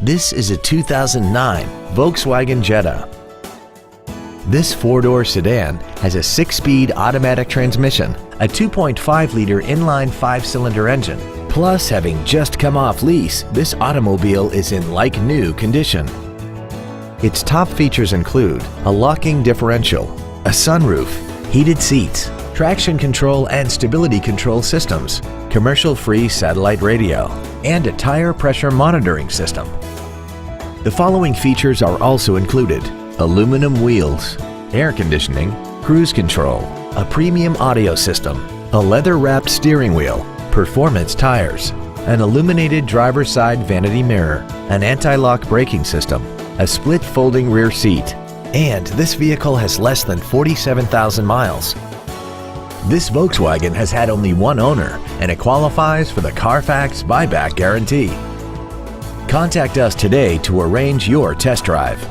This is a 2009 Volkswagen Jetta. This four-door sedan has a 6-speed automatic transmission, a 2.5-liter inline 5-cylinder engine. Plus, having just come off lease, this automobile is in like-new condition. Its top features include a locking differential, a sunroof, heated seats, traction control and stability control systems, commercial-free satellite radio, and a tire pressure monitoring system. The following features are also included: aluminum wheels, air conditioning, cruise control, a premium audio system, a leather-wrapped steering wheel, performance tires, an illuminated driver's side vanity mirror, an anti-lock braking system, a split folding rear seat, and this vehicle has less than 47,000 miles. This Volkswagen has had only one owner and it qualifies for the Carfax buyback guarantee. Contact us today to arrange your test drive.